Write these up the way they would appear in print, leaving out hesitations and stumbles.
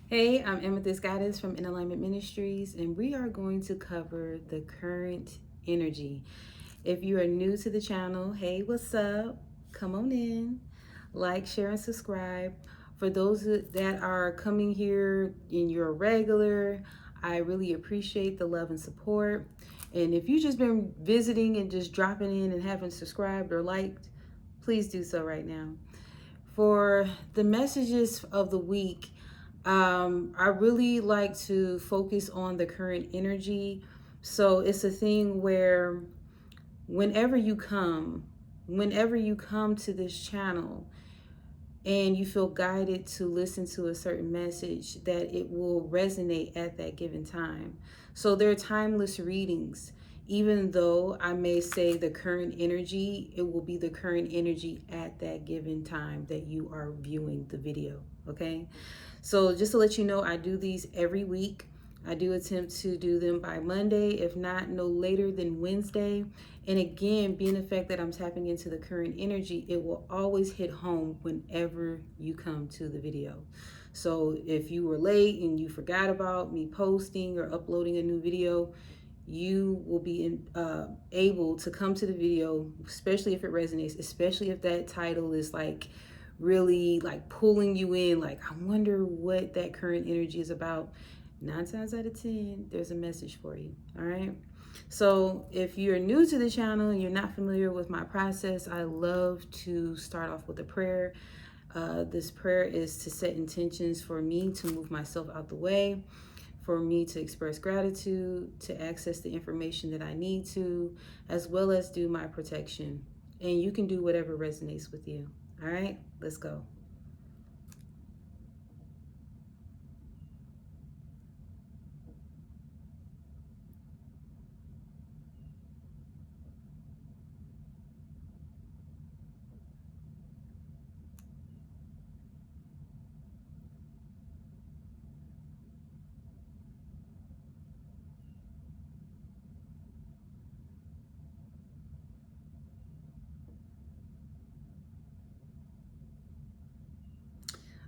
Hey, I'm Amethyst Goddess from InAlignment Ministries, and we are going to cover the current energy. If you are new to the channel, hey, what's up? Come on in, like, share, and subscribe. For those that are coming here and you're a regular, I really appreciate the love and support. And if you've just been visiting and just dropping in and haven't subscribed or liked, please do so right now. For the messages of the week, I really like to focus on the current energy. So it's a thing where whenever you come, whenever you come to this channel and you feel guided to listen to a certain message, that it will resonate at that given time. So they're timeless readings. Even though I may say the current energy, it will be the current energy at that given time that you are viewing the video. Okay. So just to let you know, I do these every week. I do attempt to do them by Monday, if not no later than Wednesday. And again, being the fact that I'm tapping into the current energy, it will always hit home whenever you come to the video. So if you were late and you forgot about me posting or uploading a new video, you will be able to come to the video, especially if it resonates, especially if that title is like really like pulling you in, like I wonder what that current energy is about. 9 times out of 10 there's a message for you. All right, so if you're new to the channel and you're not familiar with my process, I love to start off with a prayer. This prayer is to set intentions for me to move myself out the way, for me to express gratitude, to access the information that I need to, as well as do my protection. And you can do whatever resonates with you. All right, let's go.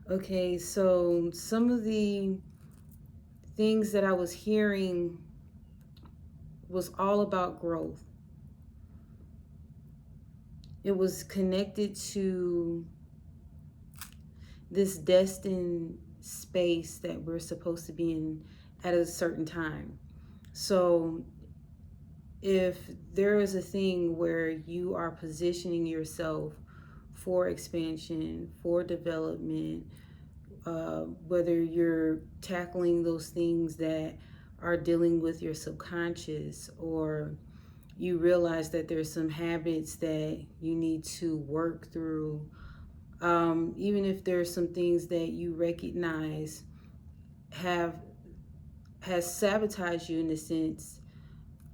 Okay, so some of the things that I was hearing was all about growth. It was connected to this destined space that we're supposed to be in at a certain time. So if there is a thing where you are positioning yourself for expansion, for development, whether you're tackling those things that are dealing with your subconscious, or you realize that there's some habits that you need to work through, even if there's some things that you recognize has sabotaged you in a sense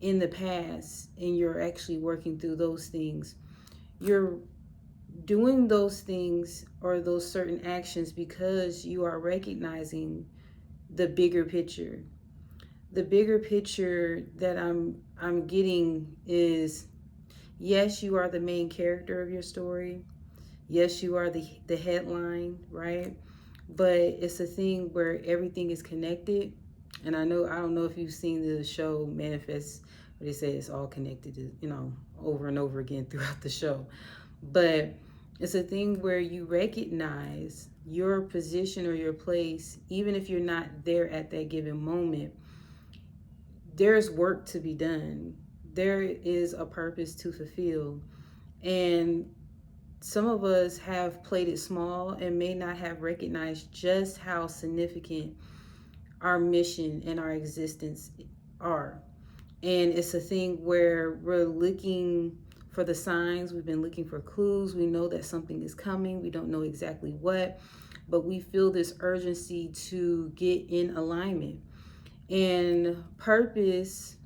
in the past, and you're actually working through those things. You're doing those things or those certain actions because you are recognizing the bigger picture. The bigger picture that I'm getting is, yes, you are the main character of your story. Yes, you are the headline, right? But it's a thing where everything is connected. And I don't know if you've seen the show Manifest, where they say it's all connected, over and over again throughout the show. But it's a thing where you recognize your position or your place, even if you're not there at that given moment. There's work to be done. There is a purpose to fulfill. And some of us have played it small and may not have recognized just how significant our mission and our existence are. And it's a thing where we're looking for the signs. We've been looking for clues. We know that something is coming. We don't know exactly what, but we feel this urgency to get in alignment. And purpose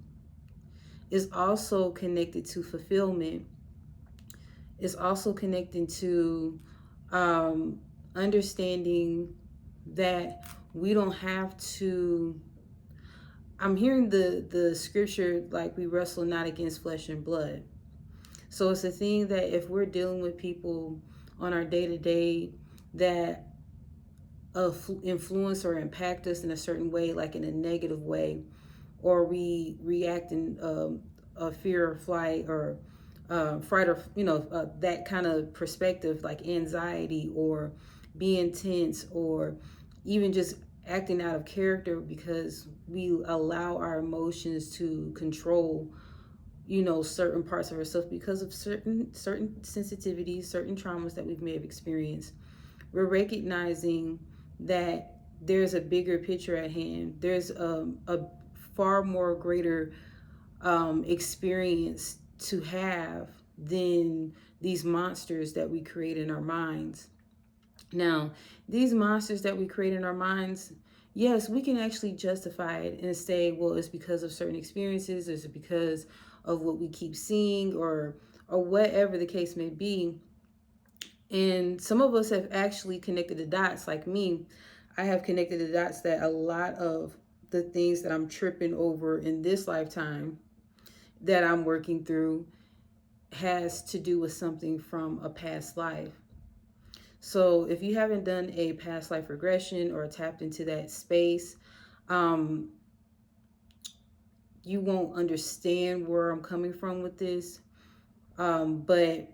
is also connected to fulfillment. It's also connecting to understanding that we don't have to. I'm hearing the scripture, like, we wrestle not against flesh and blood. So it's a thing that if we're dealing with people on our day-to-day that influence or impact us in a certain way, like in a negative way, or we react in a fear or flight or fright or that kind of perspective, like anxiety or being tense or even just acting out of character because we allow our emotions to control certain parts of ourselves because of certain sensitivities, certain traumas that we may have experienced. We're recognizing that there's a bigger picture at hand. There's a far more greater experience to have than these monsters that we create in our minds. Now, these monsters that we create in our minds, yes, we can actually justify it and say, well, it's because of certain experiences, it's because of what we keep seeing, or whatever the case may be. And some of us have actually connected the dots, like me. I have connected the dots that a lot of the things that I'm tripping over in this lifetime that I'm working through has to do with something from a past life. So if you haven't done a past life regression or tapped into that space, um, you won't understand where I'm coming from with this. But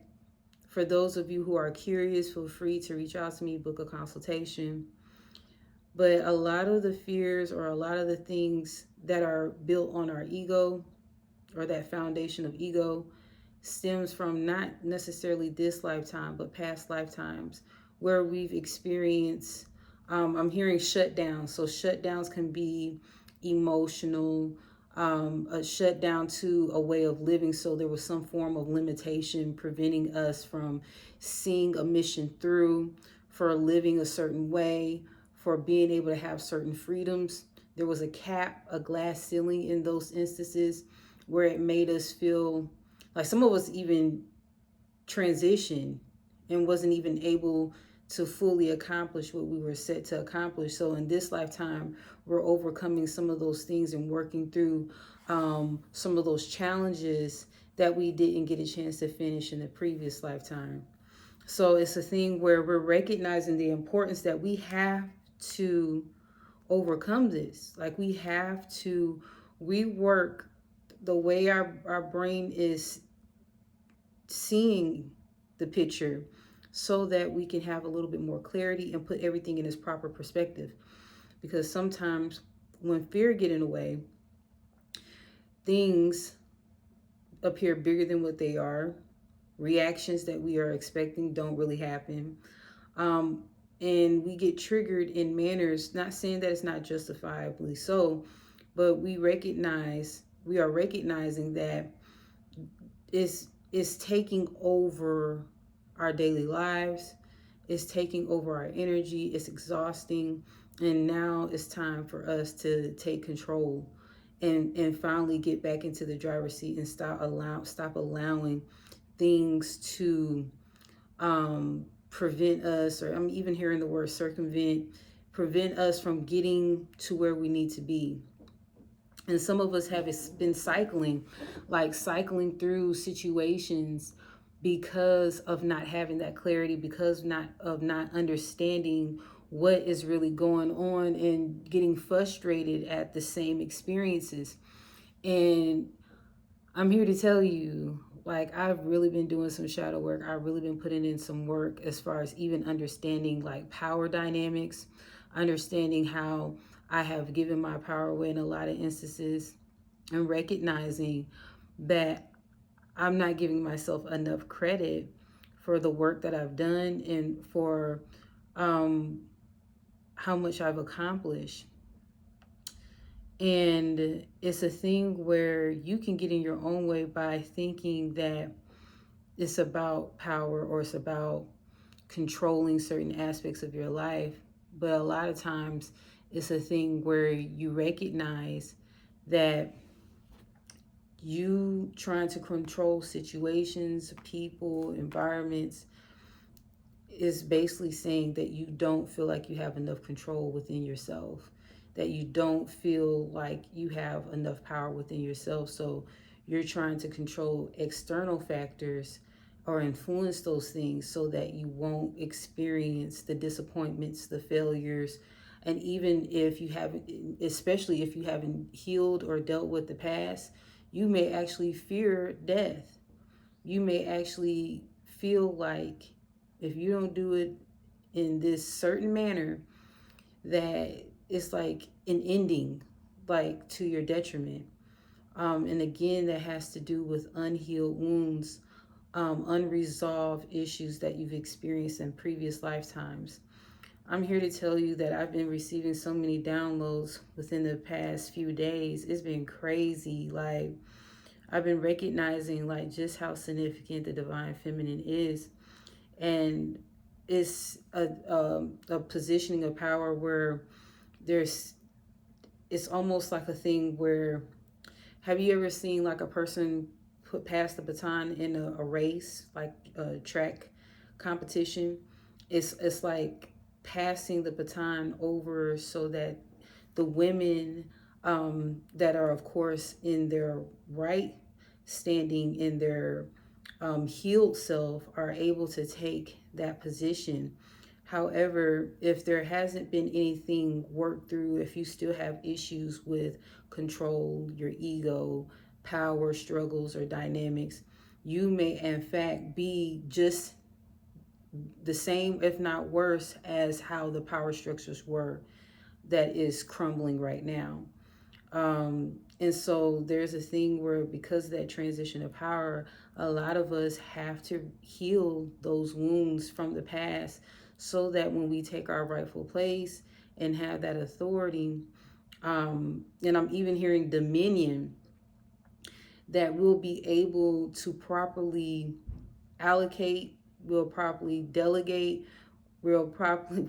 for those of you who are curious, feel free to reach out to me, book a consultation. But a lot of the fears or a lot of the things that are built on our ego or that foundation of ego stems from not necessarily this lifetime, but past lifetimes where we've experienced, I'm hearing shutdowns. So shutdowns can be emotional, a shutdown to a way of living. So there was some form of limitation preventing us from seeing a mission through, for living a certain way, for being able to have certain freedoms. There was a cap, a glass ceiling in those instances where it made us feel like some of us even transitioned and wasn't even able to fully accomplish what we were set to accomplish. So in this lifetime, we're overcoming some of those things and working through some of those challenges that we didn't get a chance to finish in the previous lifetime. So it's a thing where we're recognizing the importance that we have to overcome this. Like we have to rework the way our brain is seeing the picture so that we can have a little bit more clarity and put everything in its proper perspective. Because sometimes when fear get in the way, things appear bigger than what they are. Reactions that we are expecting don't really happen. And we get triggered in manners, not saying that it's not justifiably so, but we are recognizing that it's taking over our daily lives, it's taking over our energy, it's exhausting, and now it's time for us to take control and finally get back into the driver's seat and stop allowing things to prevent us, or I'm even hearing the word circumvent, prevent us from getting to where we need to be. And some of us have been cycling through situations because of not having that clarity, because of not understanding what is really going on and getting frustrated at the same experiences. And I'm here to tell you, like, I've really been doing some shadow work. I've really been putting in some work as far as even understanding like power dynamics, understanding how I have given my power away in a lot of instances, and recognizing that I'm not giving myself enough credit for the work that I've done and for how much I've accomplished. And it's a thing where you can get in your own way by thinking that it's about power or it's about controlling certain aspects of your life. But a lot of times it's a thing where you recognize that you trying to control situations, people, environments is basically saying that you don't feel like you have enough control within yourself, that you don't feel like you have enough power within yourself. So you're trying to control external factors or influence those things so that you won't experience the disappointments, the failures. And even if you haven't, especially if you haven't healed or dealt with the past, you may actually fear death. You may actually feel like if you don't do it in this certain manner, that it's like an ending, like to your detriment. And again, that has to do with unhealed wounds, unresolved issues that you've experienced in previous lifetimes. I'm here to tell you that I've been receiving so many downloads within the past few days. It's been crazy. Like, I've been recognizing like just how significant the divine feminine is. And it's a positioning of power where there's, it's almost like a thing where, have you ever seen like a person put past the baton in a race, like a track competition? It's like passing the baton over so that the women that are, of course, in their right standing in their healed self are able to take that position. However, if there hasn't been anything worked through, if you still have issues with control, your ego, power struggles, or dynamics, you may in fact be just the same, if not worse, as how the power structures were that is crumbling right now. And so there's a thing where, because of that transition of power, a lot of us have to heal those wounds from the past so that when we take our rightful place and have that authority, and I'm even hearing dominion, that we'll be able to properly allocate, we'll properly delegate, we'll properly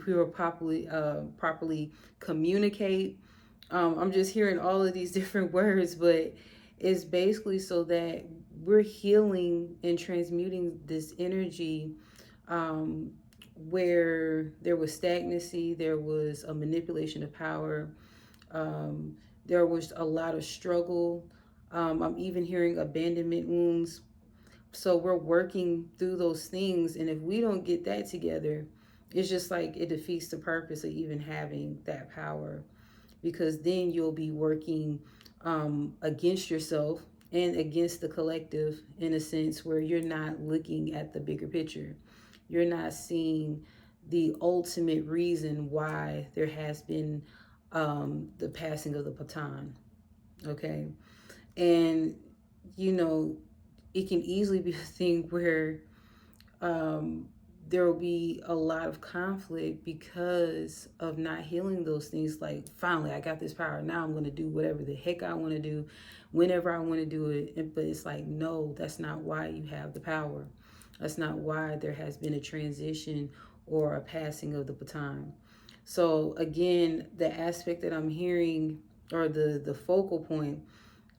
communicate. I'm just hearing all of these different words, but it's basically so that we're healing and transmuting this energy, where there was stagnancy, there was a manipulation of power, there was a lot of struggle. I'm even hearing abandonment wounds. So we're working through those things, and if we don't get that together, it's just like it defeats the purpose of even having that power, because then you'll be working against yourself and against the collective, in a sense where you're not looking at the bigger picture. You're not seeing the ultimate reason why there has been the passing of the baton. Okay. And, you know, it can easily be a thing where there will be a lot of conflict because of not healing those things. Like, finally, I got this power. Now I'm going to do whatever the heck I want to do, whenever I want to do it. But it's like, no, that's not why you have the power. That's not why there has been a transition or a passing of the baton. So again, the aspect that I'm hearing, or the focal point,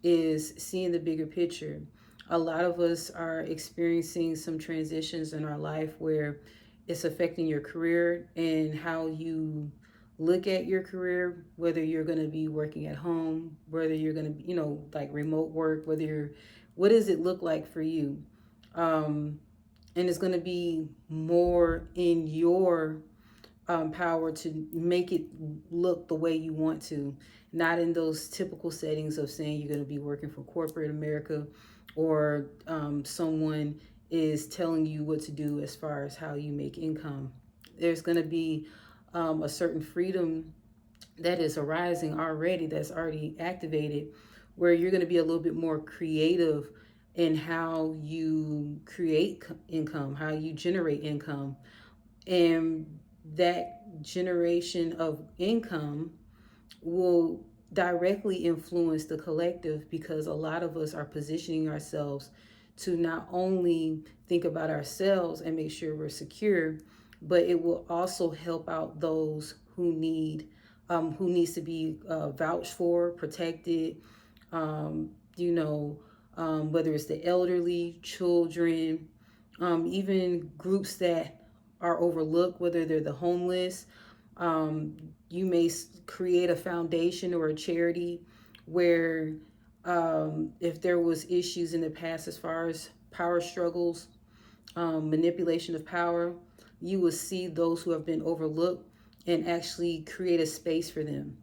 is seeing the bigger picture. A lot of us are experiencing some transitions in our life where it's affecting your career and how you look at your career, whether you're going to be working at home, whether you're going to be, like remote work, what does it look like for you? And it's going to be more in your power to make it look the way you want to, not in those typical settings of saying you're going to be working for corporate America, or someone is telling you what to do as far as how you make income. There's going to be a certain freedom that is arising already, that's already activated, where you're going to be a little bit more creative in how you create income, how you generate income. And that generation of income will directly influence the collective, because a lot of us are positioning ourselves to not only think about ourselves and make sure we're secure, but it will also help out those who needs to be vouched for, protected, whether it's the elderly, children, even groups that are overlooked, whether they're the homeless. You may create a foundation or a charity where, if there was issues in the past as far as power struggles, manipulation of power, you will see those who have been overlooked and actually create a space for them.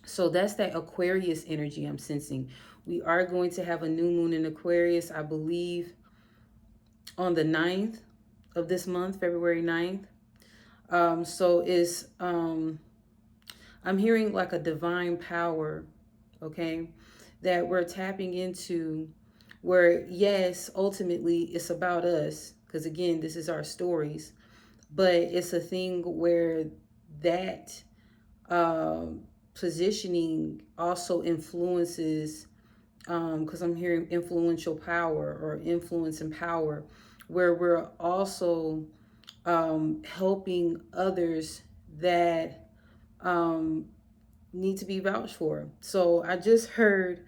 So that's that Aquarius energy I'm sensing. We are going to have a new moon in Aquarius, I believe, on the 9th of this month, February 9th. So it's I'm hearing like a divine power, okay, that we're tapping into, where yes, ultimately it's about us, because again, this is our stories, but it's a thing where that positioning also influences, because I'm hearing influential power or influence and power, where we're also helping others that um, need to be vouched for. So I just heard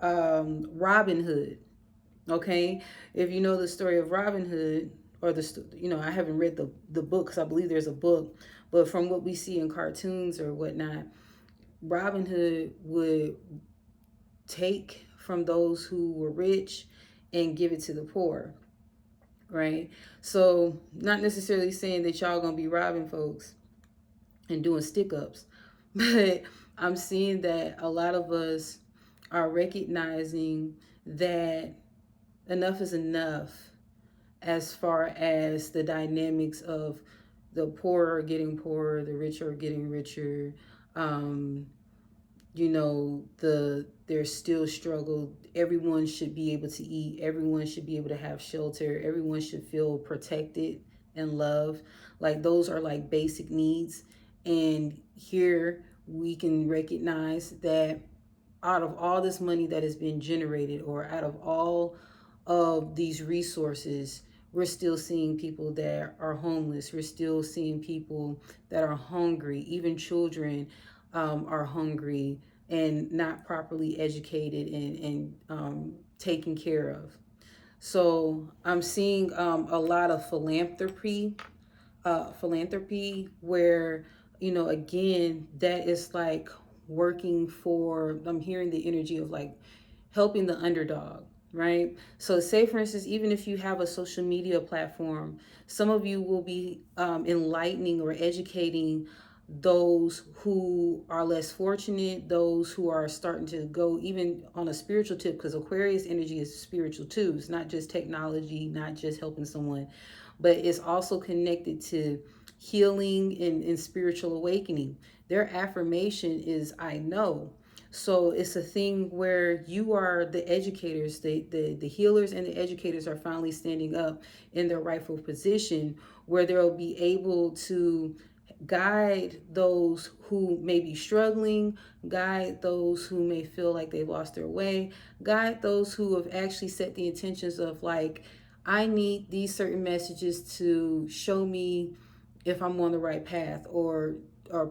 Robin Hood. Okay, if you know the story of Robin Hood, or I haven't read the book because I believe there's a book, but from what we see in cartoons or whatnot, Robin Hood would take from those who were rich and give it to the poor, right? So not necessarily saying that y'all gonna be robbing folks and doing stick ups, but I'm seeing that a lot of us are recognizing that enough is enough, as far as the dynamics of the poor are getting poorer, the rich are getting richer. Um, there's still struggle. Everyone should be able to eat. Everyone should be able to have shelter. Everyone should feel protected and loved. Like those are like basic needs. And here we can recognize that out of all this money that has been generated, or out of all of these resources, we're still seeing people that are homeless. We're still seeing people that are hungry. Even children are hungry and not properly educated and taken care of. So I'm seeing a lot of philanthropy where, again, that is like working for, I'm hearing the energy of like helping the underdog, right? So say for instance, even if you have a social media platform, some of you will be enlightening or educating those who are less fortunate, those who are starting to go even on a spiritual tip, because Aquarius energy is spiritual too. It's not just technology, not just helping someone, but it's also connected to healing and spiritual awakening. Their affirmation is I know. So it's a thing where you are the educators, the healers and the educators are finally standing up in their rightful position, where they'll be able to guide those who may be struggling, guide those who may feel like they lost their way, guide those who have actually set the intentions of like, I need these certain messages to show me if I'm on the right path, or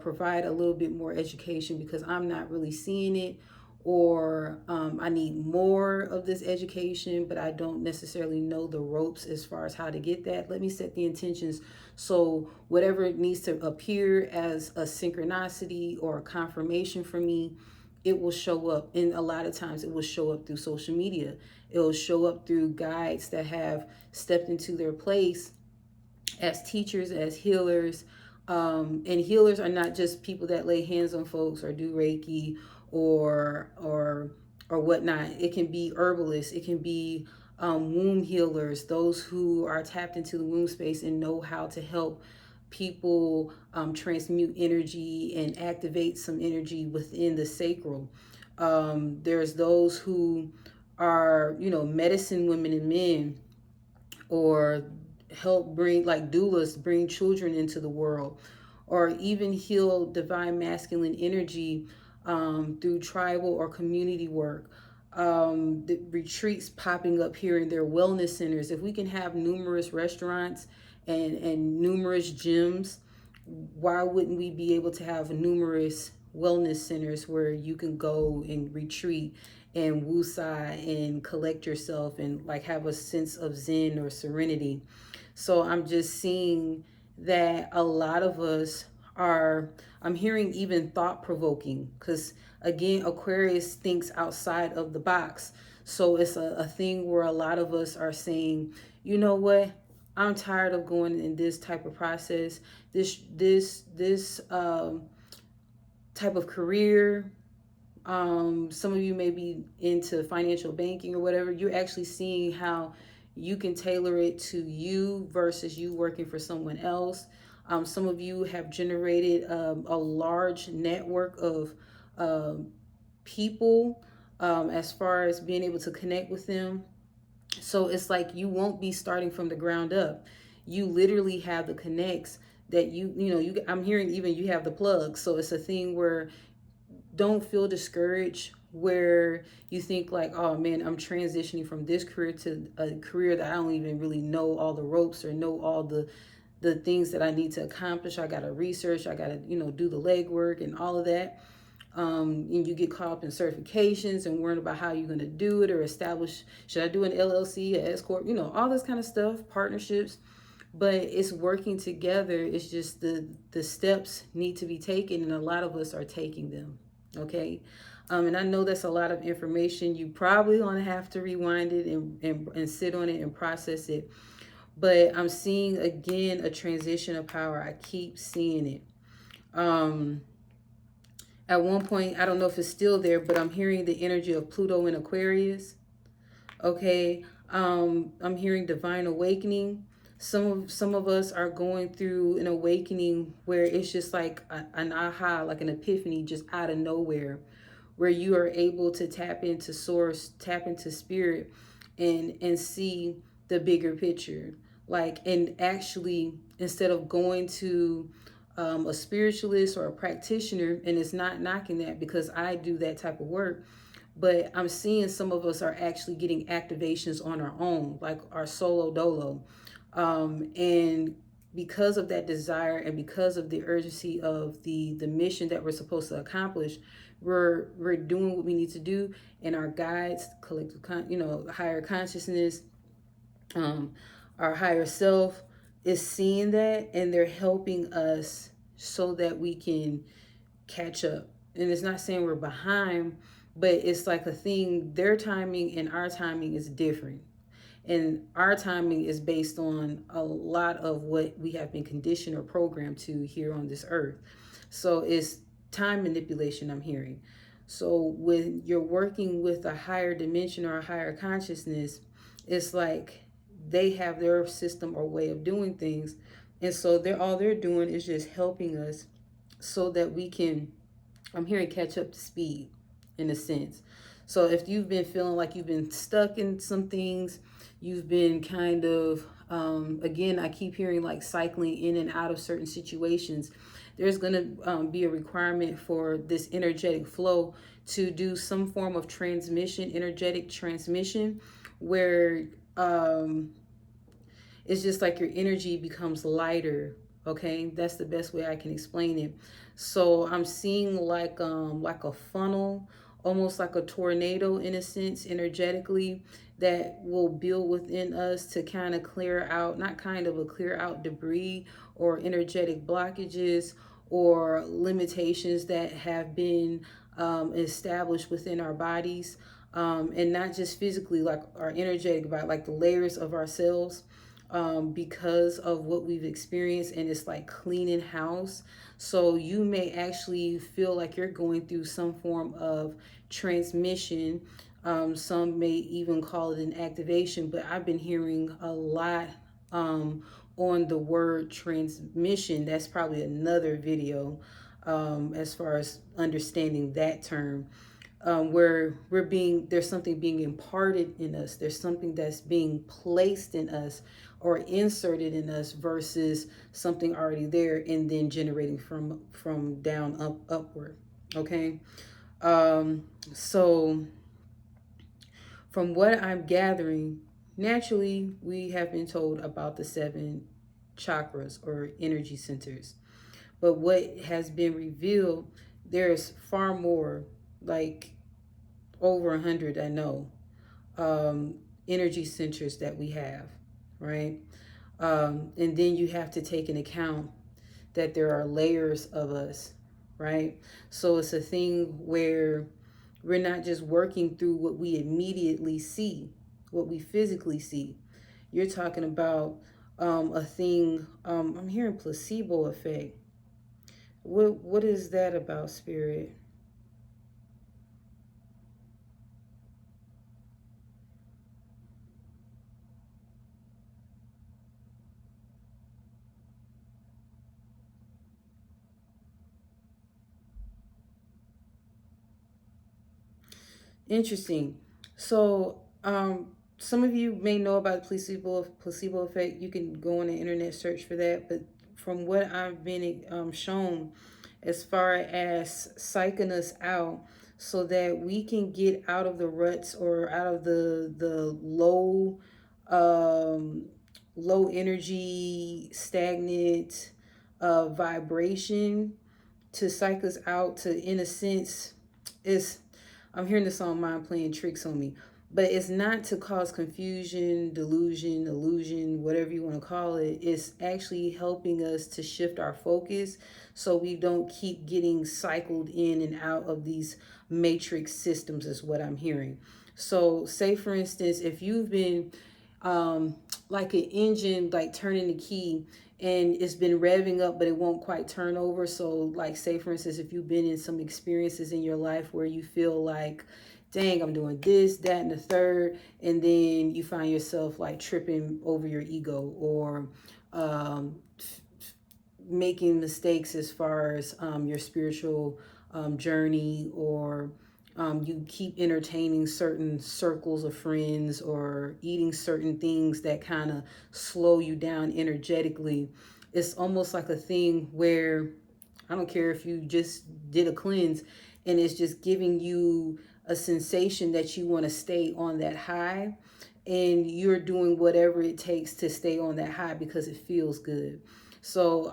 provide a little bit more education because I'm not really seeing it, or I need more of this education, but I don't necessarily know the ropes as far as how to get that. Let me set the intentions so whatever needs to appear as a synchronicity or a confirmation for me, it will show up. And a lot of times it will show up through social media. It will show up through guides that have stepped into their place as teachers, as healers. And healers are not just people that lay hands on folks or do Reiki or whatnot. It can be herbalists. It can be womb healers, those who are tapped into the womb space and know how to help people transmute energy and activate some energy within the sacral. There's those who are, medicine women and men, or help bring, like doulas, bring children into the world, or even heal divine masculine energy through tribal or community work. The retreats popping up here in their wellness centers. If we can have numerous restaurants and numerous gyms, why wouldn't we be able to have numerous wellness centers where you can go and retreat and woosah and collect yourself and like have a sense of zen or serenity? So I'm just seeing that a lot of us are, I'm hearing even thought provoking, because again, Aquarius thinks outside of the box. So it's a thing where a lot of us are saying, you know what? I'm tired of going in this type of process, this type of career. Some of you may be into financial banking or whatever. You're actually seeing how you can tailor it to you versus you working for someone else. Some of you have generated a large network of people, as far as being able to connect with them. So it's like you won't be starting from the ground up. You literally have the connects that I'm hearing, even you have the plugs. So it's a thing where don't feel discouraged where you think like, oh man, I'm transitioning from this career to a career that I don't even really know all the ropes or know all the things that I need to accomplish. I gotta research, I gotta, do the legwork and all of that. And you get caught up in certifications and worrying about how you're going to do it or establish, should I do an LLC, an S Corp, all this kind of stuff, partnerships. But it's working together. It's just the steps need to be taken, and a lot of us are taking them. Okay. And I know that's a lot of information. You probably going to have to rewind it and sit on it and process it. But I'm seeing again a transition of power. I keep seeing it. At one point, I don't know if it's still there, but I'm hearing the energy of Pluto in Aquarius. Okay. I'm hearing divine awakening. Some of us are going through an awakening where it's just like an aha, like an epiphany, just out of nowhere, where you are able to tap into source, tap into spirit, and see the bigger picture. Like, and actually, instead of going to a spiritualist or a practitioner, and it's not knocking that because I do that type of work, but I'm seeing some of us are actually getting activations on our own, like our solo dolo. And because of that desire and because of the urgency of the mission that we're supposed to accomplish, we're doing what we need to do, and our guides, collective higher consciousness, our higher self is seeing that, and they're helping us so that we can catch up. And it's not saying we're behind, but it's like a thing, their timing and our timing is different. And our timing is based on a lot of what we have been conditioned or programmed to here on this earth. So it's time manipulation I'm hearing. So when you're working with a higher dimension or a higher consciousness, it's like they have their system or way of doing things. And so they're doing is just helping us so that we can, I'm hearing, catch up to speed in a sense. So if you've been feeling like you've been stuck in some things, you've been kind of, again, I keep hearing like cycling in and out of certain situations. There's going to be a requirement for this energetic flow to do some form of transmission, energetic transmission, where it's just like your energy becomes lighter. Okay, that's the best way I can explain it. So I'm seeing like a funnel, almost like a tornado in a sense, energetically, that will build within us to kind of clear out, not kind of, a clear out debris or energetic blockages or limitations that have been established within our bodies, and not just physically, like our energetic body, like the layers of ourselves, because of what we've experienced, and it's like cleaning house. So you may actually feel like you're going through some form of transmission. Some may even call it an activation, but I've been hearing a lot on the word transmission. That's probably another video as far as understanding that term. Where there's something being imparted in us, there's something that's being placed in us or inserted in us versus something already there and then generating from down upward. Okay. So from what I'm gathering, naturally we have been told about the 7 chakras or energy centers, but what has been revealed, there's far more, like over 100, I know, energy centers that we have, right? And then you have to take into account that there are layers of us, right? So it's a thing where we're not just working through what we immediately see, what we physically see. You're talking about a thing. I'm hearing placebo effect. What is that about, Spirit? Interesting. So, some of you may know about the placebo effect. You can go on the internet, search for that. But from what I've been shown, as far as psyching us out, so that we can get out of the ruts or out of the um, low energy, stagnant vibration, to psych us out, to, in a sense, is, I'm hearing the song Mind Playing Tricks on Me, but it's not to cause confusion, delusion, illusion, whatever you want to call it. It's actually helping us to shift our focus so we don't keep getting cycled in and out of these matrix systems, is what I'm hearing. So, say for instance, if you've been like an engine, like turning the key, and it's been revving up but it won't quite turn over. So like, say for instance, if you've been in some experiences in your life where you feel like, dang, I'm doing this, that, and the third, and then you find yourself like tripping over your ego, or um, making mistakes as far as your spiritual journey, or you keep entertaining certain circles of friends, or eating certain things that kind of slow you down energetically. It's almost like a thing where, I don't care if you just did a cleanse and it's just giving you a sensation that you want to stay on that high, and you're doing whatever it takes to stay on that high because it feels good. So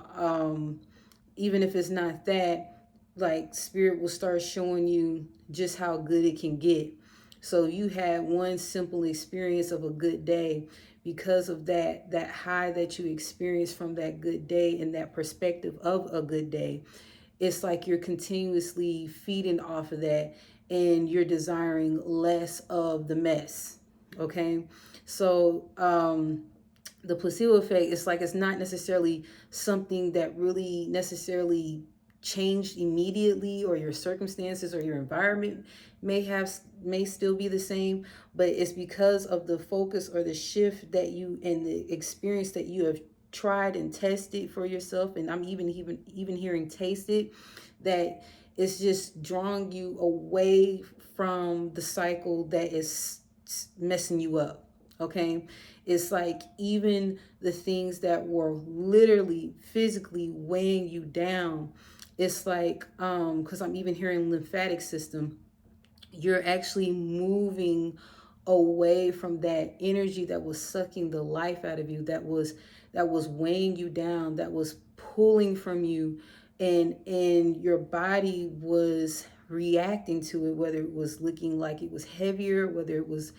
even if it's not that, like, spirit will start showing you just how good it can get. So you had one simple experience of a good day. Because of that high that you experienced from that good day and that perspective of a good day, it's like you're continuously feeding off of that, and you're desiring less of the mess. Okay. So the placebo effect, it's like, it's not necessarily something that really necessarily changed immediately, or your circumstances or your environment may still be the same, but it's because of the focus or the shift that you, and the experience that you have tried and tested for yourself, and I'm even hearing tasted, that it's just drawing you away from the cycle that is messing you up. Okay. It's like, even the things that were literally physically weighing you down, it's like, because I'm even hearing lymphatic system, you're actually moving away from that energy that was sucking the life out of you, that was weighing you down, that was pulling from you, and your body was reacting to it, whether it was looking like it was heavier, whether it was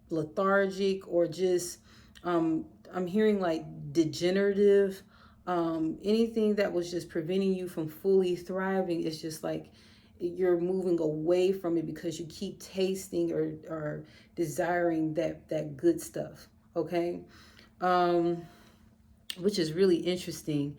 lethargic, or just I'm hearing like degenerative, anything that was just preventing you from fully thriving. It's just like you're moving away from it because you keep tasting or desiring that good stuff. Okay. um which is really interesting.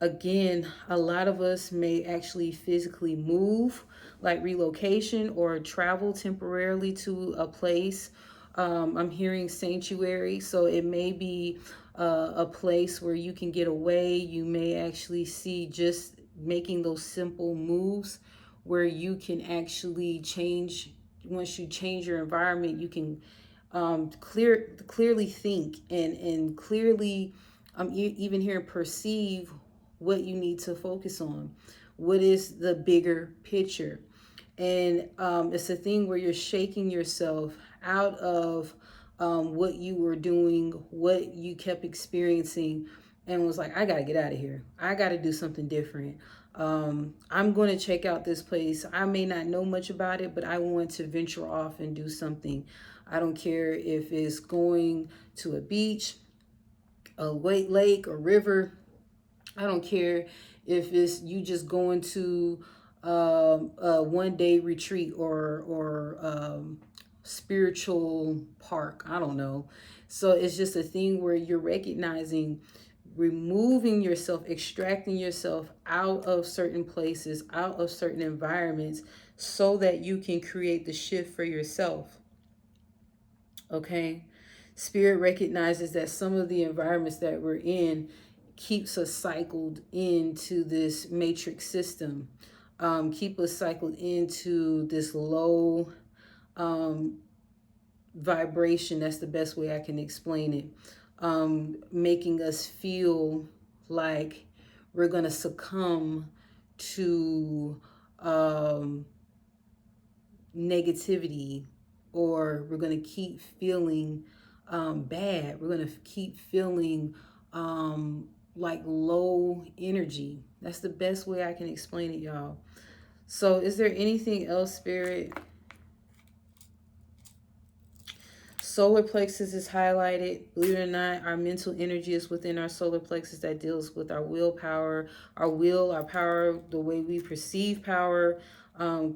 Again, a lot of us may actually physically move, like relocation, or travel temporarily to a place. I'm hearing sanctuary, so it may be a place where you can get away. You may actually see, just making those simple moves where you can actually change. Once you change your environment, you can clearly think, and clearly, even here, perceive what you need to focus on. What is the bigger picture? And it's a thing where you're shaking yourself out of what you were doing, what you kept experiencing, and was like, I got to get out of here. I got to do something different. I'm going to check out this place. I may not know much about it, but I want to venture off and do something. I don't care if it's going to a beach, a white lake, or river. I don't care if it's you just going to a 1 day retreat, or spiritual park. I don't know. So it's just a thing where you're recognizing, removing yourself, extracting yourself out of certain places, out of certain environments, so that you can create the shift for yourself. Okay? Spirit recognizes that some of the environments that we're in keeps us cycled into this matrix system, keep us cycled into this low vibration. That's the best way I can explain it. Making us feel like we're going to succumb to negativity, or we're going to keep feeling bad. We're going to keep feeling like low energy. That's the best way I can explain it, y'all. So is there anything else, Spirit? Solar plexus is highlighted. Believe it or not, our mental energy is within our solar plexus that deals with our willpower, our will, our power, the way we perceive power,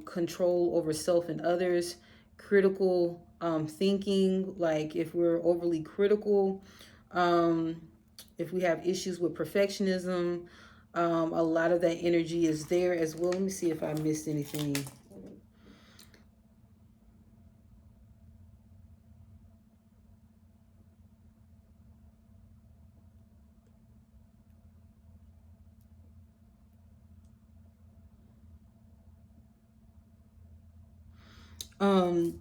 control over self and others, critical thinking, like if we're overly critical, if we have issues with perfectionism, a lot of that energy is there as well. Let me see if I missed anything.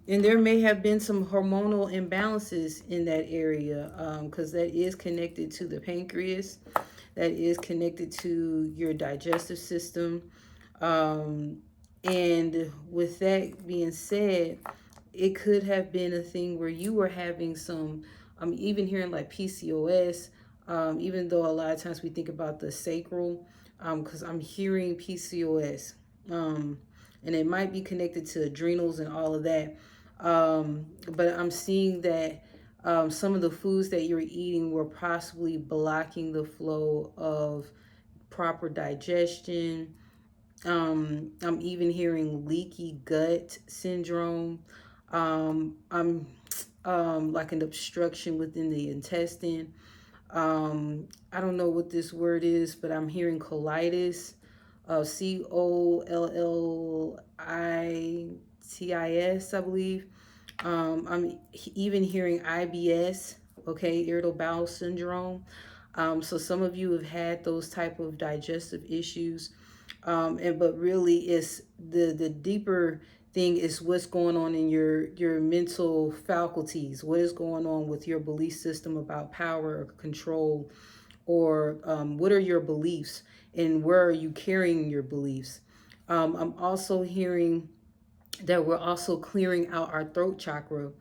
And there may have been some hormonal imbalances in that area, because that is connected to the pancreas, that is connected to your digestive system. And with that being said, it could have been a thing where you were having some, I'm even hearing like PCOS, even though a lot of times we think about the sacral, because I'm hearing PCOS. And it might be connected to adrenals and all of that. But I'm seeing that some of the foods that you're eating were possibly blocking the flow of proper digestion. I'm even hearing leaky gut syndrome. I'm like an obstruction within the intestine. I don't know what this word is, but I'm hearing colitis. Collitis, I believe. I'm even hearing IBS, okay, irritable bowel syndrome. So some of you have had those type of digestive issues, but really, it's the deeper thing is what's going on in your mental faculties. What is going on with your belief system about power or control, or what are your beliefs and where are you carrying your beliefs? I'm also hearing that we're also clearing out our throat chakra.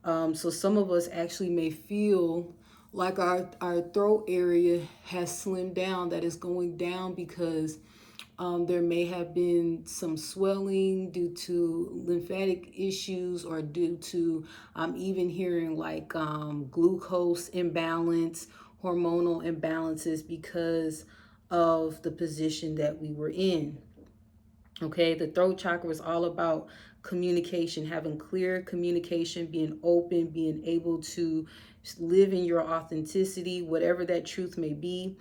So some of us actually may feel like our throat area has slimmed down, that is going down because there may have been some swelling due to lymphatic issues, or due to even hearing like glucose imbalance, hormonal imbalances because of the position that we were in. Okay, the throat chakra is all about communication, having clear communication, being open, being able to live in your authenticity, whatever that truth may be.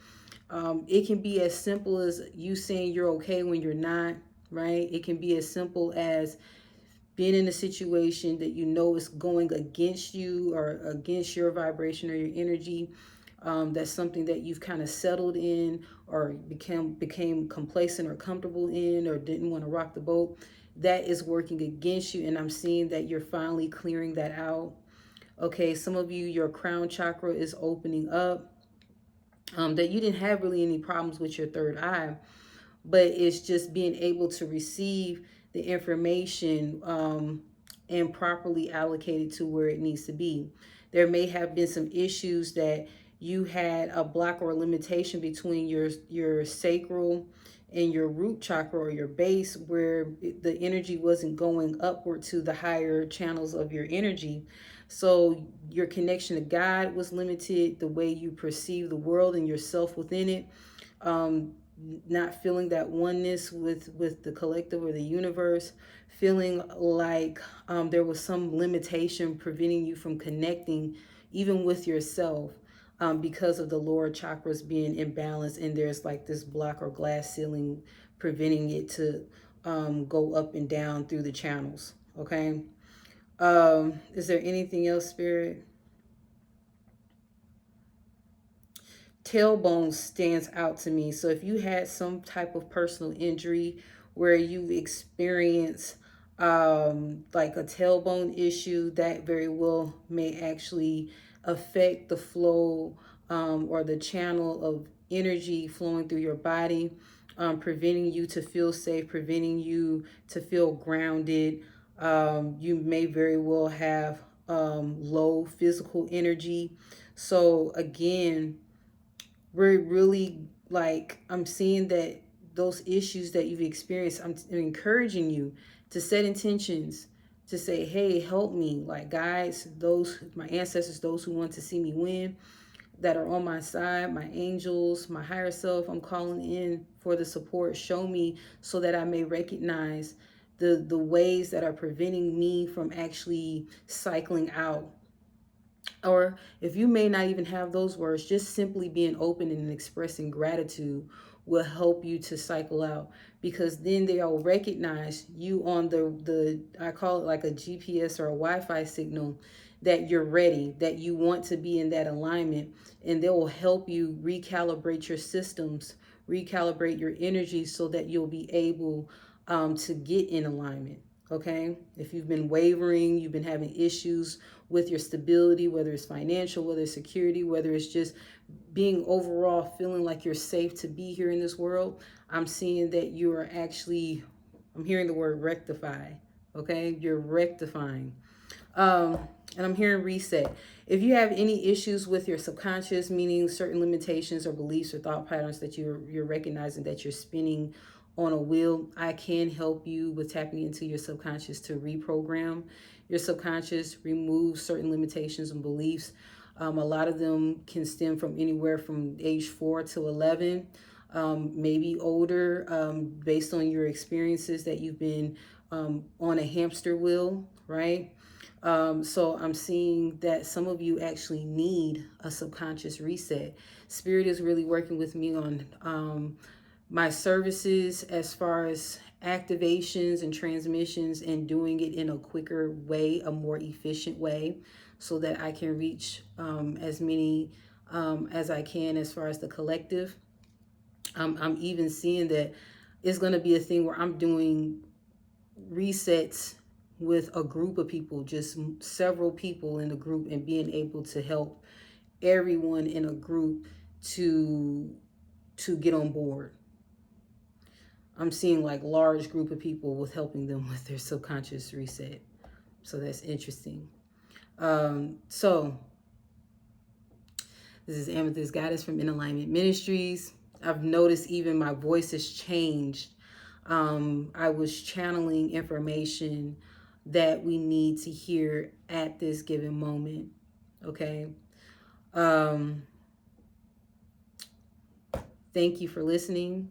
It can be as simple as you saying you're okay when you're not, right? It can be as simple as being in a situation that you know is going against you or against your vibration or your energy. That's something that you've kind of settled in, or became complacent or comfortable in, or didn't want to rock the boat. That is working against you, and I'm seeing that you're finally clearing that out. Okay, some of you, your crown chakra is opening up. That you didn't have really any problems with your third eye, but it's just being able to receive the information and properly allocate it to where it needs to be. There may have been some issues that you had a block or a limitation between your sacral and your root chakra, or your base, where the energy wasn't going upward to the higher channels of your energy. So your connection to God was limited, the way you perceive the world and yourself within it. not feeling that oneness with the collective or the universe, feeling like there was some limitation preventing you from connecting even with yourself, because of the lower chakras being imbalanced, and there's like this block or glass ceiling preventing it to go up and down through the channels. Okay. Is there anything else, Spirit? Tailbone stands out to me. So if you had some type of personal injury where you experience like a tailbone issue, that very well may actually affect the flow or the channel of energy flowing through your body, preventing you to feel safe, preventing you to feel grounded. You may very well have low physical energy. So again, we're really like, I'm seeing that those issues that you've experienced, I'm encouraging you to set intentions to say, hey, help me. Like, guides, those, my ancestors, those who want to see me win, that are on my side, my angels, my higher self, I'm calling in for the support. Show me so that I may recognize the ways that are preventing me from actually cycling out. Or if you may not even have those words, just simply being open and expressing gratitude will help you to cycle out, because then they'll recognize you on the I call it like a GPS or a Wi-Fi signal, that you're ready, that you want to be in that alignment, and they will help you recalibrate your systems, recalibrate your energy so that you'll be able to get in alignment. Okay, if you've been wavering, you've been having issues with your stability, whether it's financial, whether it's security, whether it's just being overall feeling like you're safe to be here in this world, I'm seeing that you are actually, I'm hearing the word rectify. Okay, you're rectifying. Um, and I'm hearing reset. If you have any issues with your subconscious, meaning certain limitations or beliefs or thought patterns that you're recognizing that you're spinning on a wheel, I can help you with tapping into your subconscious to reprogram your subconscious, remove certain limitations and beliefs. A lot of them can stem from anywhere from age 4 to 11, maybe older, based on your experiences that you've been on a hamster wheel, right? So I'm seeing that some of you actually need a subconscious reset. Spirit is really working with me on my services as far as activations and transmissions, and doing it in a quicker way, a more efficient way, so that I can reach as many as I can as far as the collective. I'm even seeing that it's going to be a thing where I'm doing resets with a group of people, just several people in the group, and being able to help everyone in a group to get on board. I'm seeing like large group of people with helping them with their subconscious reset. So that's interesting. So this is Amethyst Goddess from InAlignment Ministries. I've noticed even my voice has changed. I was channeling information that we need to hear at this given moment. Okay. Thank you for listening.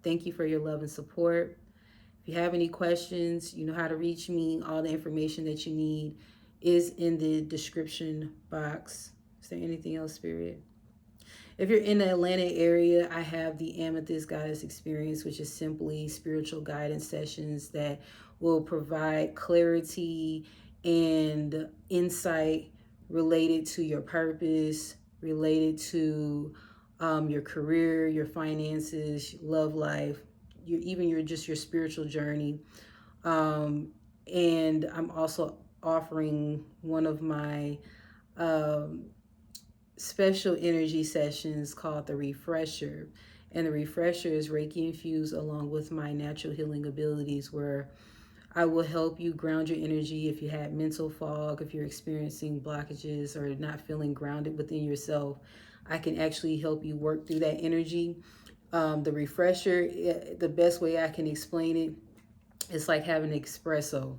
Thank you for your love and support. If you have any questions, you know how to reach me. All the information that you need is in the description box. Is there anything else, Spirit? If you're in the Atlanta area, I have the Amethyst Goddess Experience, which is simply spiritual guidance sessions that will provide clarity and insight related to your purpose, related to your career, your finances, love life, even your spiritual journey. And I'm also offering one of my special energy sessions called the Refresher. And the Refresher is Reiki infused along with my natural healing abilities, where I will help you ground your energy if you had mental fog, if you're experiencing blockages or not feeling grounded within yourself. I can actually help you work through that energy. The Refresher, the best way I can explain it, it's like having an espresso,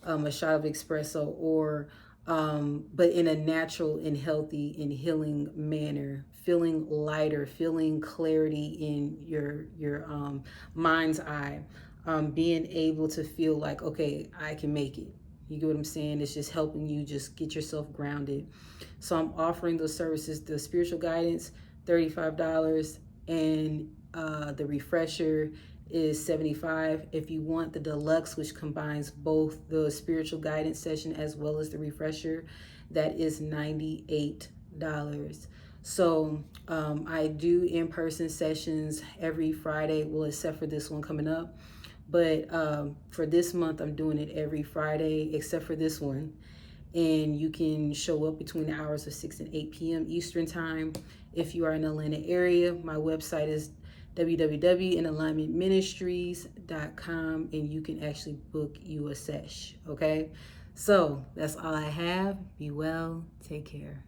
a shot of espresso, or but in a natural and healthy and healing manner, feeling lighter, feeling clarity in your mind's eye, being able to feel like, okay, I can make it. You get what I'm saying? It's just helping you just get yourself grounded. So I'm offering those services, the spiritual guidance, $35, and the refresher is $75. If you want the deluxe, which combines both the spiritual guidance session as well as the refresher, that is $98. So I do in-person sessions every Friday, well, except for this one coming up. But for this month, I'm doing it every Friday, except for this one. And you can show up between the hours of 6 and 8 p.m. Eastern Time. If you are in the Atlanta area, my website is www.inalignmentministries.com, and you can actually book you a sesh, okay? So that's all I have. Be well. Take care.